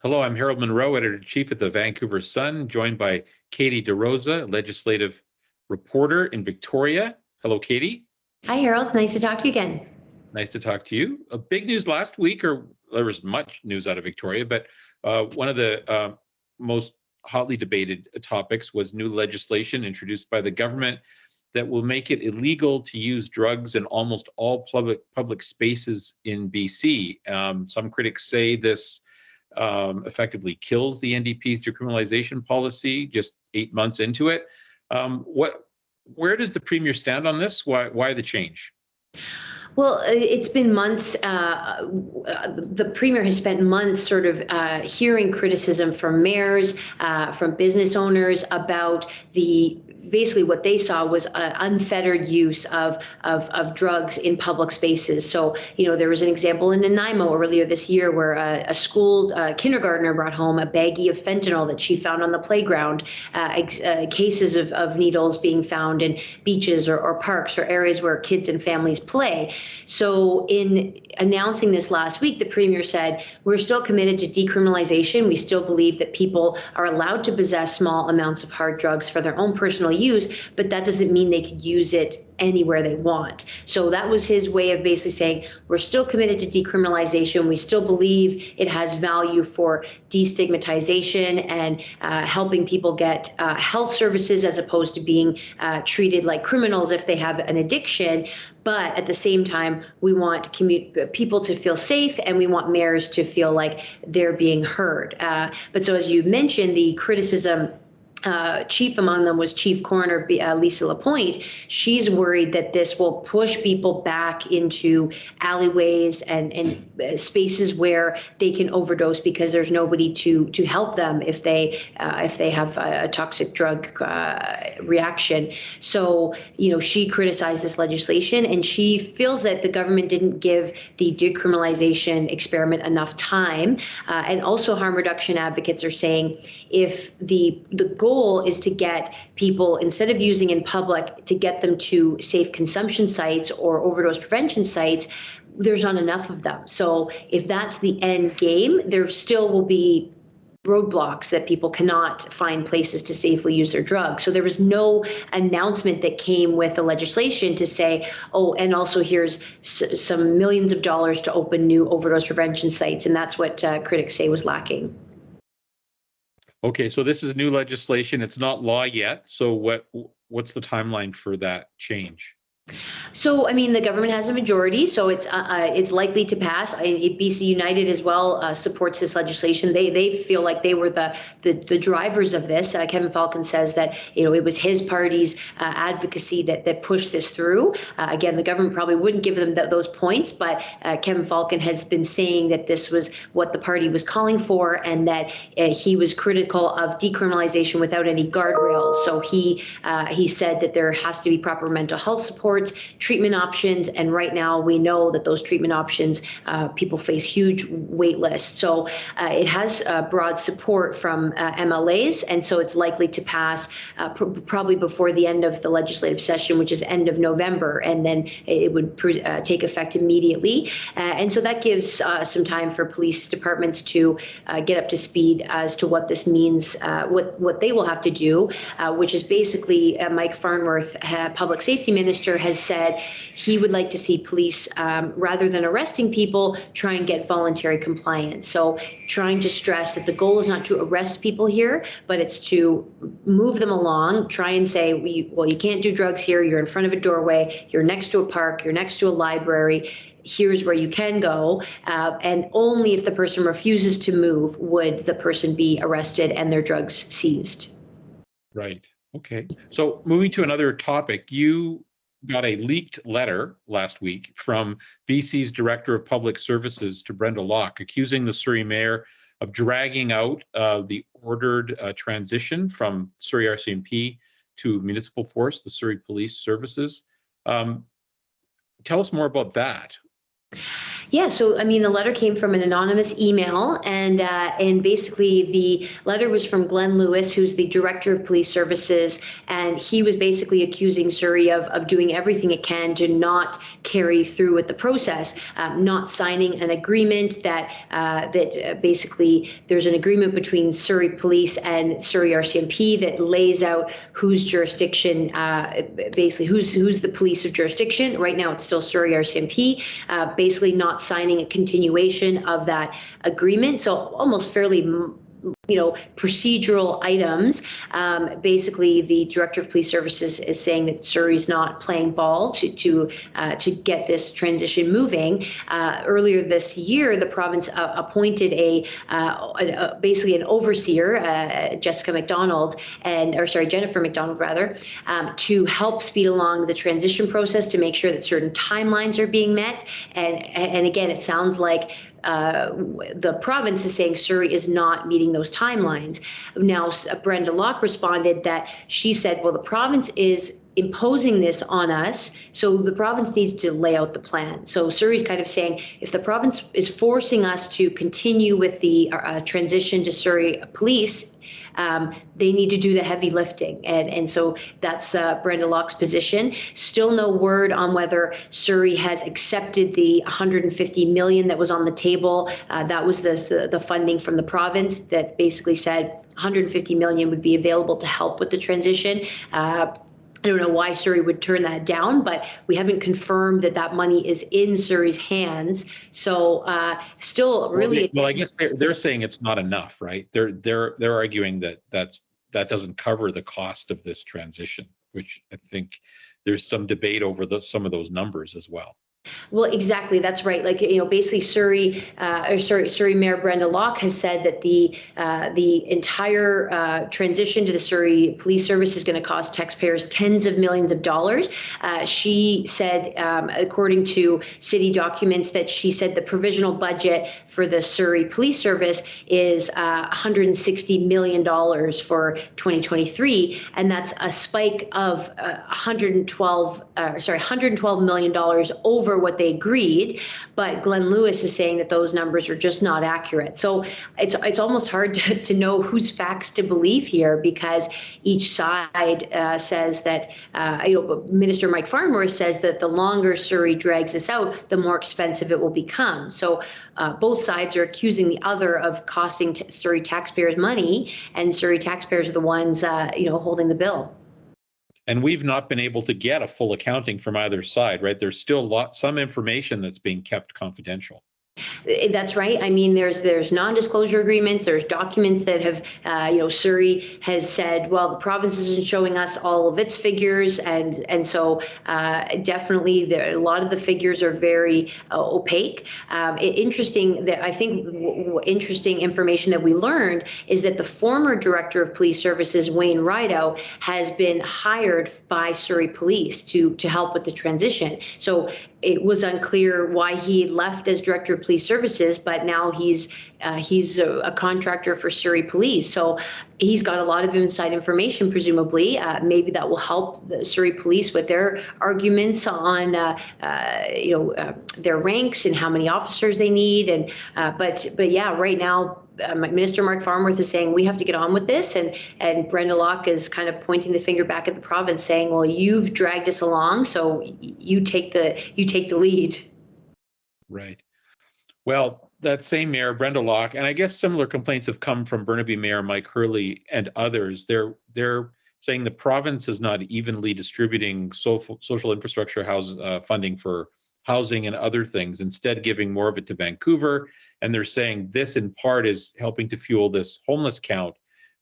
Hello, I'm Harold Munro, editor-in-chief at the Vancouver Sun, joined by Katie DeRosa, legislative reporter in Victoria. Hello, Katie. Hi, Harold. Nice to talk to you again. Nice to talk to you. A big news last week, or there was much news out of Victoria, but one of the most hotly debated topics was new legislation introduced by the government that will make it illegal to use drugs in almost all public spaces in BC. Some critics say this effectively kills the NDP's decriminalization policy just 8 months into it. Where does the Premier stand on this? Why the change? Well, it's been months. The Premier has spent months sort of hearing criticism from mayors, from business owners about basically what they saw was unfettered use of drugs in public spaces. So, there was an example in Nanaimo earlier this year where a school kindergartner brought home a baggie of fentanyl that she found on the playground, cases of needles being found in beaches or parks or areas where kids and families play. So in announcing this last week, the Premier said, we're still committed to decriminalization. We still believe that people are allowed to possess small amounts of hard drugs for their own personal use, but that doesn't mean they could use it anywhere they want. So that was his way of basically saying, we're still committed to decriminalization. We still believe it has value for destigmatization and helping people get health services as opposed to being treated like criminals if they have an addiction. But at the same time, we want people to feel safe, and we want mayors to feel like they're being heard. But so as you mentioned, the criticism chief among them was Chief Coroner Lisa Lapointe. She's worried that this will push people back into alleyways and spaces where they can overdose because there's nobody to help them if they have a toxic drug reaction. So, she criticized this legislation, and she feels that the government didn't give the decriminalization experiment enough time. And also harm reduction advocates are saying if the goal is to get people, instead of using in public, to get them to safe consumption sites or overdose prevention sites, there's not enough of them. So if that's the end game, there still will be roadblocks that people cannot find places to safely use their drugs. So there was no announcement that came with the legislation to say, oh, and also here's some millions of dollars to open new overdose prevention sites. And that's what critics say was lacking. Okay, so this is new legislation. It's not law yet. So what's the timeline for that change? So, the government has a majority, so it's likely to pass. BC United as well supports this legislation. They feel like they were the drivers of this. Kevin Falcon says that it was his party's advocacy that pushed this through. Again, the government probably wouldn't give them those points, but Kevin Falcon has been saying that this was what the party was calling for, and that he was critical of decriminalization without any guardrails. So he said that there has to be proper mental health support, treatment options, and right now we know that those treatment options, people face huge wait lists. So it has broad support from MLAs, and so it's likely to pass probably before the end of the legislative session, which is end of November, and then it would take effect immediately. And so that gives some time for police departments to get up to speed as to what this means, what they will have to do, which is basically Mike Farnworth, public safety minister, has said he would like to see police, rather than arresting people, try and get voluntary compliance. So trying to stress that the goal is not to arrest people here, but it's to move them along, try and say, well, you can't do drugs here, you're in front of a doorway, you're next to a park, you're next to a library, here's where you can go, and only if the person refuses to move would the person be arrested and their drugs seized. Right. Okay. So moving to another topic, you got a leaked letter last week from BC's Director of Public Services to Brenda Locke, accusing the Surrey Mayor of dragging out the ordered transition from Surrey RCMP to municipal force, the Surrey Police Services. Tell us more about that. Yeah, so I mean, the letter came from an anonymous email, and basically the letter was from Glenn Lewis, who's the director of police services, and he was basically accusing Surrey of doing everything it can to not carry through with the process, not signing an agreement that basically there's an agreement between Surrey Police and Surrey RCMP that lays out whose jurisdiction, basically who's the police of jurisdiction. Right now, it's still Surrey RCMP. Basically not signing a continuation of that agreement. So almost fairly, procedural items. Basically, the director of police services is saying that Surrey's not playing ball to get this transition moving. Earlier this year, the province appointed basically an overseer, Jennifer McDonald, rather, to help speed along the transition process to make sure that certain timelines are being met. And again, it sounds like the province is saying Surrey is not meeting those timelines. Now, Brenda Locke responded that she said, well, the province is imposing this on us, so the province needs to lay out the plan. So Surrey's kind of saying, if the province is forcing us to continue with the transition to Surrey Police, they need to do the heavy lifting. And so that's Brenda Locke's position. Still no word on whether Surrey has accepted the $150 million that was on the table. That was the funding from the province that basically said $150 million would be available to help with the transition. I don't know why Surrey would turn that down, but we haven't confirmed that money is in Surrey's hands. So still really. Well, I guess they're saying it's not enough, right? They're arguing that doesn't cover the cost of this transition, which I think there's some debate over some of those numbers as well. Well, exactly. That's right. Like, basically Surrey Mayor Brenda Locke has said that the entire transition to the Surrey Police Service is going to cost taxpayers tens of millions of dollars. She said, according to city documents, that she said the provisional budget for the Surrey Police Service is $160 million for 2023, and that's a spike of $112 million over what they agreed. But Glenn Lewis is saying that those numbers are just not accurate. So it's almost hard to know whose facts to believe here, because each side says that, Minister Mike Farnworth says that the longer Surrey drags this out, the more expensive it will become. So both sides are accusing the other of costing Surrey taxpayers money, and Surrey taxpayers are the ones, holding the bill. And we've not been able to get a full accounting from either side, right? There's still some information that's being kept confidential. That's right. I mean, there's non-disclosure agreements. There's documents that have, Surrey has said, well, the province isn't showing us all of its figures, and so definitely a lot of the figures are very opaque. Interesting information that we learned is that the former director of police services, Wayne Rideout, has been hired by Surrey Police to help with the transition. So it was unclear why he left as director of police services, but now he's a contractor for Surrey Police. So he's got a lot of inside information, presumably. Maybe that will help the Surrey Police with their arguments on, their ranks and how many officers they need. And but yeah, right now, Minister Mark Farnworth is saying we have to get on with this, and Brenda Locke is kind of pointing the finger back at the province, saying, well, you've dragged us along, so you take the lead. Right. Well, that same mayor, Brenda Locke, and I guess similar complaints have come from Burnaby Mayor Mike Hurley and others. They're saying the province is not evenly distributing social infrastructure funding for housing and other things, instead giving more of it to Vancouver. And they're saying this in part is helping to fuel this homeless count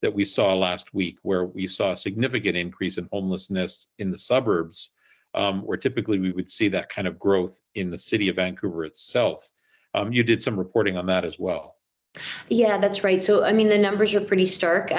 that we saw last week, where we saw a significant increase in homelessness in the suburbs, where typically we would see that kind of growth in the city of Vancouver itself. You did some reporting on that as well. Yeah, that's right. So, I mean, the numbers are pretty stark.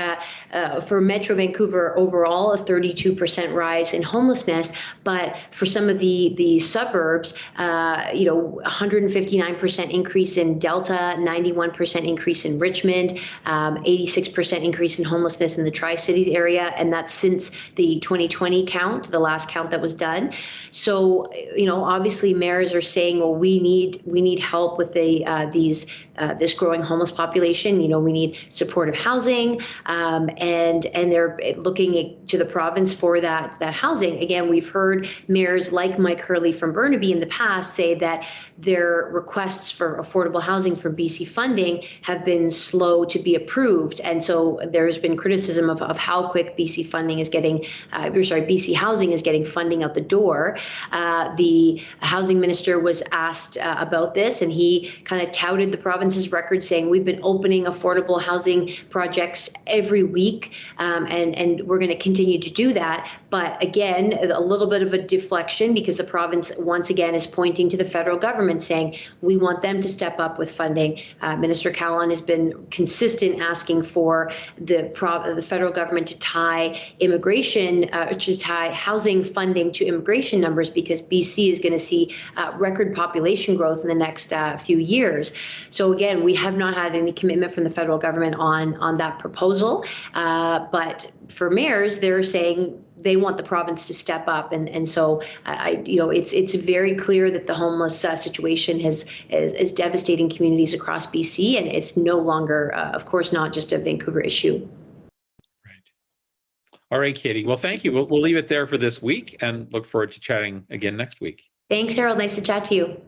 For Metro Vancouver overall, a 32% rise in homelessness, but for some of the suburbs, 159% increase in Delta, 91% increase in Richmond, 86% increase in homelessness in the Tri-Cities area, and that's since the 2020 count, the last count that was done. So, obviously, mayors are saying, well, we need help with this growing homeless population. We need supportive housing, and they're looking to the province for that housing. Again, we've heard mayors like Mike Hurley from Burnaby in the past say that their requests for affordable housing for BC funding have been slow to be approved, and so there's been criticism of how quick BC funding is getting. BC Housing is getting funding out the door. The housing minister was asked about this, and he kind of touted the province's record, saying we've been opening affordable housing projects every week, and we're going to continue to do that. But again, a little bit of a deflection, because the province once again is pointing to the federal government, saying we want them to step up with funding. Minister Callan has been consistent asking for the federal government to tie housing funding to immigration numbers, because BC is going to see record population growth in the next few years. So again, we have not had any commitment from the federal government on that proposal. But for mayors, they're saying they want the province to step up, and so it's very clear that the homeless situation is devastating communities across BC, and it's no longer, of course, not just a Vancouver issue. Right. All right, Katie. Well, thank you. We'll leave it there for this week, and look forward to chatting again next week. Thanks, Harold. Nice to chat to you.